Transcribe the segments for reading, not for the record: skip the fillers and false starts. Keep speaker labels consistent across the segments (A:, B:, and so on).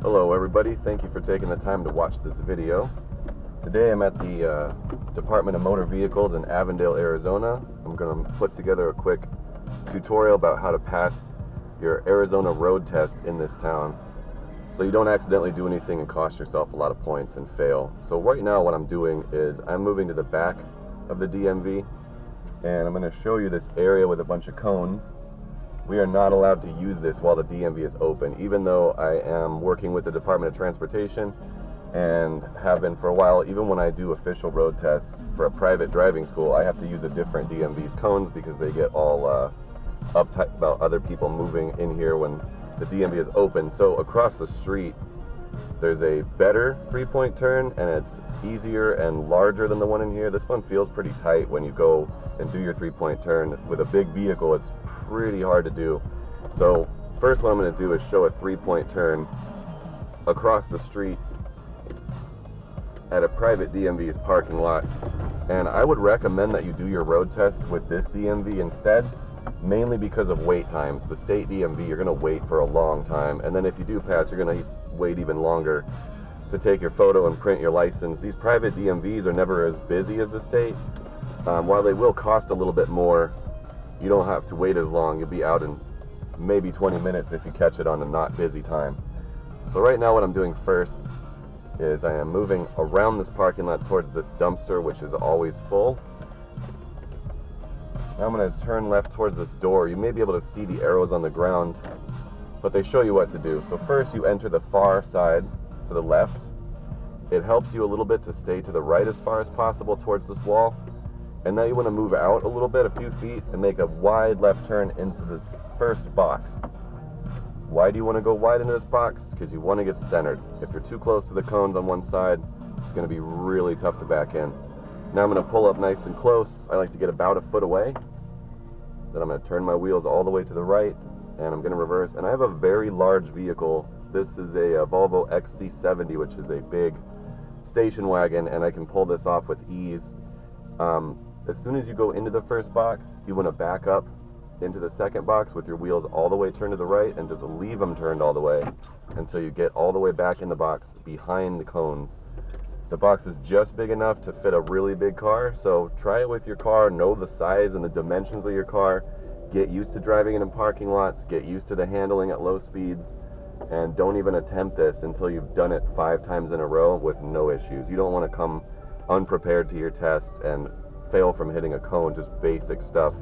A: Hello everybody, thank you for taking the time to watch this video. Today I'm at the Department of Motor Vehicles in Avondale, Arizona. I'm going to put together a quick tutorial about how to pass your Arizona road test in this town so you don't accidentally do anything and cost yourself a lot of points and fail. So right now what I'm doing is I'm moving to the back of the DMV and I'm going to show you this area with a bunch of cones. We are not allowed to use this while the DMV is open, even though I am working with the Department of Transportation and have been for a while. Even when I do official road tests for a private driving school, I have to use a different DMV's cones because they get all uptight about other people moving in here when the DMV is open. So across the street, there's a better three-point turn, and it's easier and larger than the one in here. This one feels pretty tight when you go and do your three-point turn. With a big vehicle, it's pretty hard to do. So first what I'm going to do is show a three-point turn across the street at a private DMV's parking lot. And I would recommend that you do your road test with this DMV instead, mainly because of wait times. The state DMV, you're going to wait for a long time, and then if you do pass, you're going to wait even longer to take your photo and print your license. These private DMVs are never as busy as the state. While they will cost a little bit more, you don't have to wait as long. You'll be out in maybe 20 minutes if you catch it on a not busy time. So right now what I'm doing first is I am moving around this parking lot towards this dumpster, which is always full. Now I'm going to turn left towards this door. You may be able to see the arrows on the ground, but they show you what to do. So first you enter the far side to the left. It helps you a little bit to stay to the right as far as possible towards this wall. And now you want to move out a little bit, a few feet, and make a wide left turn into this first box. Why do you want to go wide into this box? Because you want to get centered. If you're too close to the cones on one side, it's going to be really tough to back in. Now I'm going to pull up nice and close. I like to get about a foot away. Then I'm going to turn my wheels all the way to the right, and I'm going to reverse. And I have a very large vehicle. This is a Volvo XC70, which is a big station wagon, and I can pull this off with ease. As soon as you go into the first box, you want to back up into the second box with your wheels all the way turned to the right, and just leave them turned all the way until you get all the way back in the box behind the cones. The box is just big enough to fit a really big car, so try it with your car, know the size and the dimensions of your car, get used to driving it in parking lots, get used to the handling at low speeds, and don't even attempt this until you've done it 5 times in a row with no issues. You don't want to come unprepared to your test and fail from hitting a cone, just basic stuff.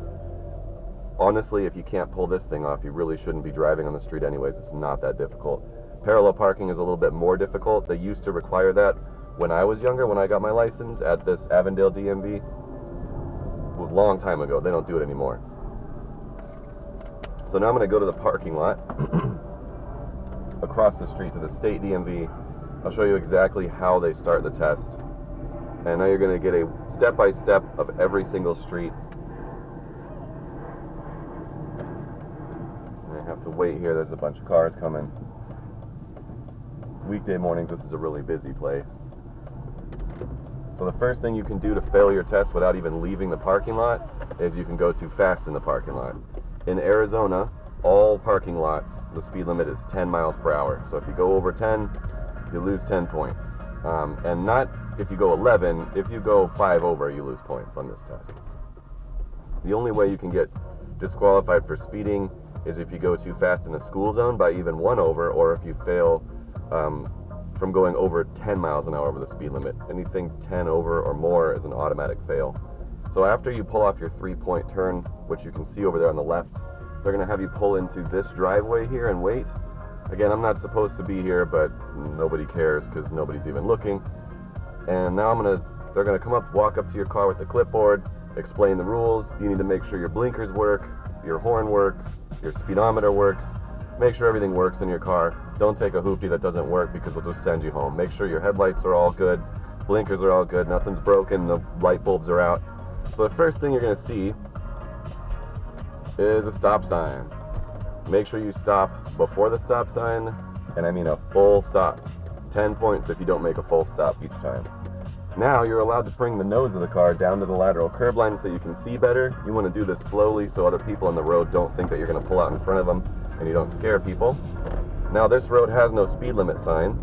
A: Honestly, if you can't pull this thing off, you really shouldn't be driving on the street anyways. It's not that difficult. Parallel parking is a little bit more difficult. They used to require that when I was younger, when I got my license at this Avondale DMV, a long time ago. They don't do it anymore. So now I'm going to go to the parking lot across the street to the state DMV. I'll show you exactly how they start the test. And now you're going to get a step-by-step of every single street. I have to wait here. There's a bunch of cars coming. Weekday mornings, this is a really busy place. So the first thing you can do to fail your test without even leaving the parking lot is you can go too fast in the parking lot. In Arizona, all parking lots, the speed limit is 10 miles per hour. So if you go over 10, you lose 10 points. And not if you go 11, if you go 5 over, you lose points on this test. The only way you can get disqualified for speeding is if you go too fast in a school zone by even 1 over, or if you fail from going over 10 miles an hour over the speed limit. Anything 10 over or more is an automatic fail. So after you pull off your 3-point turn, which you can see over there on the left, they're going to have you pull into this driveway here and wait. Again, I'm not supposed to be here, but nobody cares because nobody's even looking. And now they're going to come up, walk up to your car with the clipboard, explain the rules. You need to make sure your blinkers work, your horn works, your speedometer works. Make sure everything works in your car. Don't take a hoopty that doesn't work because they'll just send you home. Make sure your headlights are all good, blinkers are all good, nothing's broken, the light bulbs are out. So the first thing you're going to see is a stop sign. Make sure you stop before the stop sign, and I mean a full stop. 10 points if you don't make a full stop each time. Now you're allowed to bring the nose of the car down to the lateral curb line so you can see better. You want to do this slowly so other people on the road don't think that you're going to pull out in front of them and you don't scare people. Now this road has no speed limit sign,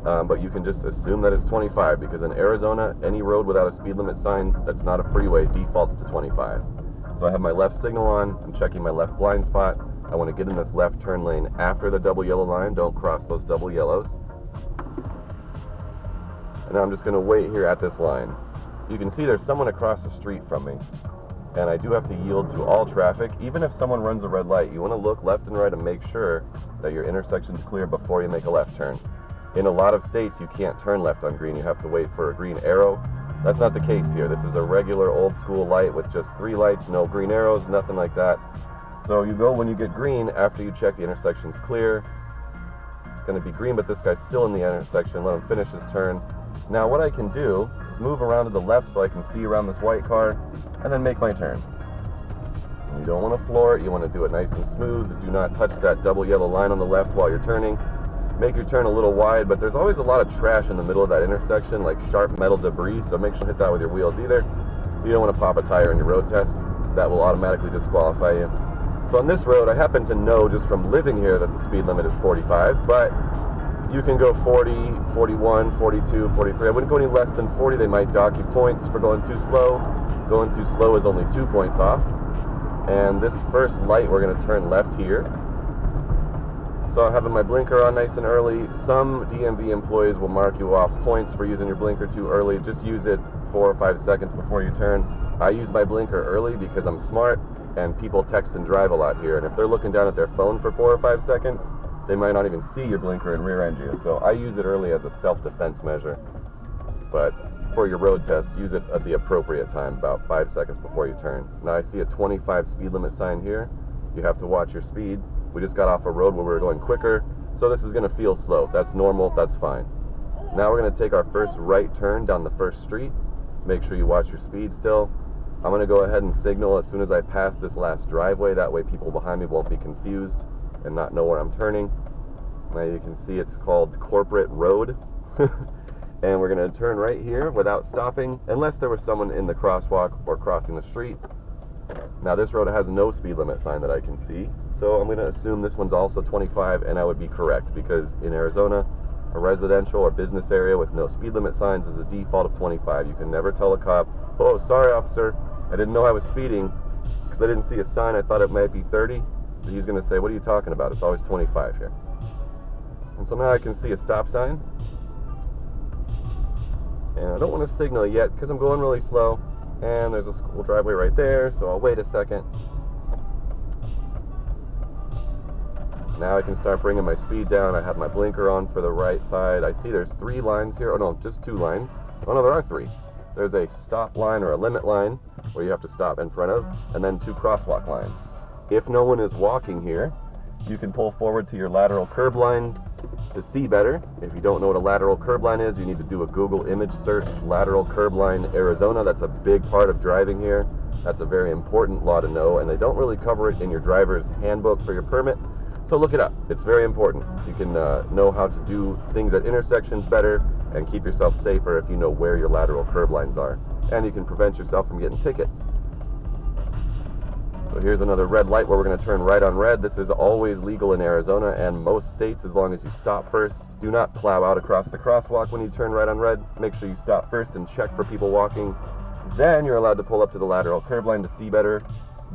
A: but you can just assume that it's 25 because in Arizona, any road without a speed limit sign that's not a freeway defaults to 25. So I have my left signal on, I'm checking my left blind spot. I want to get in this left turn lane after the double yellow line, don't cross those double yellows. And now I'm just going to wait here at this line. You can see there's someone across the street from me, and I do have to yield to all traffic. Even if someone runs a red light, you want to look left and right and make sure that your intersection's clear before you make a left turn. In a lot of states, you can't turn left on green. You have to wait for a green arrow. That's not the case here. This is a regular old school light with just 3 lights, no green arrows, nothing like that. So you go when you get green after you check the intersection's clear. It's going to be green, but this guy's still in the intersection. Let him finish his turn. Now what I can do is move around to the left so I can see around this white car and then make my turn. You don't want to floor it. You want to do it nice and smooth. Do not touch that double yellow line on the left while you're turning. Make your turn a little wide, but there's always a lot of trash in the middle of that intersection, like sharp metal debris, so make sure to hit that with your wheels either. You don't want to pop a tire in your road test. That will automatically disqualify you. So on this road, I happen to know just from living here that the speed limit is 45, but you can go 40, 41, 42, 43. I wouldn't go any less than 40. They might dock you points for going too slow. Going too slow is only 2 points off. And this first light, we're going to turn left here. So I'm having my blinker on nice and early. Some DMV employees will mark you off points for using your blinker too early. Just use it 4 or 5 seconds before you turn. I use my blinker early because I'm smart and people text and drive a lot here. And if they're looking down at their phone for 4 or 5 seconds, they might not even see your blinker and rear end you. So I use it early as a self-defense measure. But for your road test, use it at the appropriate time, about 5 seconds before you turn. Now I see a 25 speed limit sign here. You have to watch your speed. We just got off a road where we were going quicker, so this is going to feel slow. That's normal, that's fine. Now we're going to take our first right turn down the first street. Make sure you watch your speed still. I'm going to go ahead and signal as soon as I pass this last driveway. That way people behind me won't be confused and not know where I'm turning. Now you can see it's called Corporate Road. And we're going to turn right here without stopping, unless there was someone in the crosswalk or crossing the street. Now this road has no speed limit sign that I can see, so I'm going to assume this one's also 25, and I would be correct, because in Arizona, a residential or business area with no speed limit signs is a default of 25. You can never tell a cop, "Oh, sorry officer, I didn't know I was speeding because I didn't see a sign, I thought it might be 30. He's going to say, "What are you talking about? It's always 25 here." And so now I can see a stop sign, and I don't want to signal yet because I'm going really slow. And there's a school driveway right there, so I'll wait a second. Now I can start bringing my speed down. I have my blinker on for the right side. I see there's 3 lines here. Oh no, just 2 lines. Oh no, there are 3. There's a stop line or a limit line where you have to stop in front of, and then 2 crosswalk lines. If no one is walking here, you can pull forward to your lateral curb lines to see better. If you don't know what a lateral curb line is, you need to do a Google image search, lateral curb line Arizona. That's a big part of driving here. That's a very important law to know, and they don't really cover it in your driver's handbook for your permit. So look it up. It's very important. You can know how to do things at intersections better and keep yourself safer if you know where your lateral curb lines are. And you can prevent yourself from getting tickets. So here's another red light where we're going to turn right on red. This is always legal in Arizona and most states as long as you stop first. Do not plow out across the crosswalk when you turn right on red. Make sure you stop first and check for people walking. Then you're allowed to pull up to the lateral curb line to see better.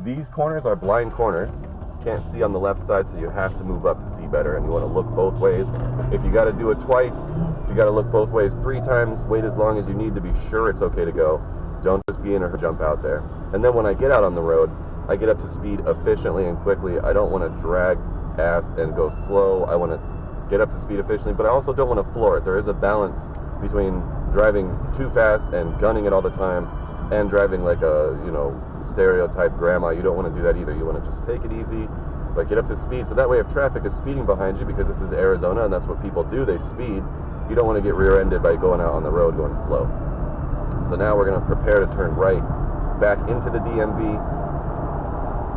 A: These corners are blind corners. Can't see on the left side, so you have to move up to see better, and you want to look both ways. If you got to do it twice, if you got to look both ways 3 times, wait as long as you need to be sure it's okay to go. Don't just be in a hurry, jump out there. And then when I get out on the road, I get up to speed efficiently and quickly. I don't want to drag ass and go slow. I want to get up to speed efficiently, but I also don't want to floor it. There is a balance between driving too fast and gunning it all the time and driving like a, stereotype grandma. You don't want to do that either. You want to just take it easy, but get up to speed. So that way if traffic is speeding behind you, because this is Arizona and that's what people do, they speed, you don't want to get rear-ended by going out on the road going slow. So now we're going to prepare to turn right back into the DMV.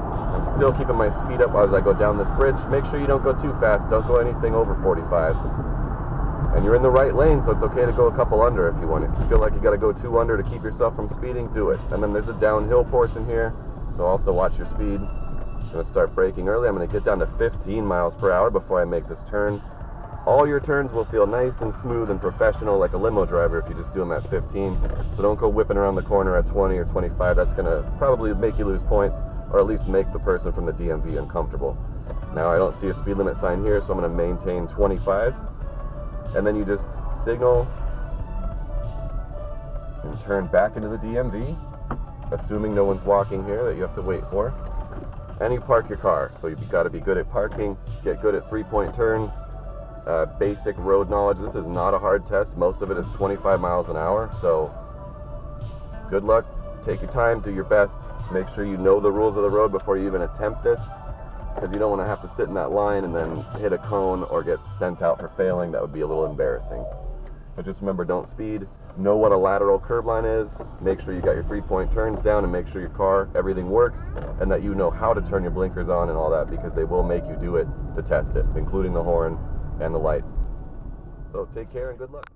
A: I'm still keeping my speed up as I go down this bridge. Make sure you don't go too fast. Don't go anything over 45. And you're in the right lane, so it's okay to go a couple under if you want. If you feel like you got to go 2 under to keep yourself from speeding, do it. And then there's a downhill portion here, so also watch your speed. I'm going to start braking early. I'm going to get down to 15 miles per hour before I make this turn. All your turns will feel nice and smooth and professional like a limo driver if you just do them at 15. So don't go whipping around the corner at 20 or 25. That's going to probably make you lose points, or at least make the person from the DMV uncomfortable. Now I don't see a speed limit sign here, so I'm going to maintain 25. And then you just signal and turn back into the DMV, assuming no one's walking here that you have to wait for. And you park your car. So you've got to be good at parking, get good at three-point turns, basic road knowledge. This is not a hard test. Most of it is 25 miles an hour. So good luck. Take your time, do your best. Make sure you know the rules of the road before you even attempt this, because you don't want to have to sit in that line and then hit a cone or get sent out for failing. That would be a little embarrassing. But just remember, don't speed. Know what a lateral curb line is. Make sure you got your three-point turns down, and make sure your car, everything works, and that you know how to turn your blinkers on and all that, because they will make you do it to test it, including the horn and the lights. So take care and good luck.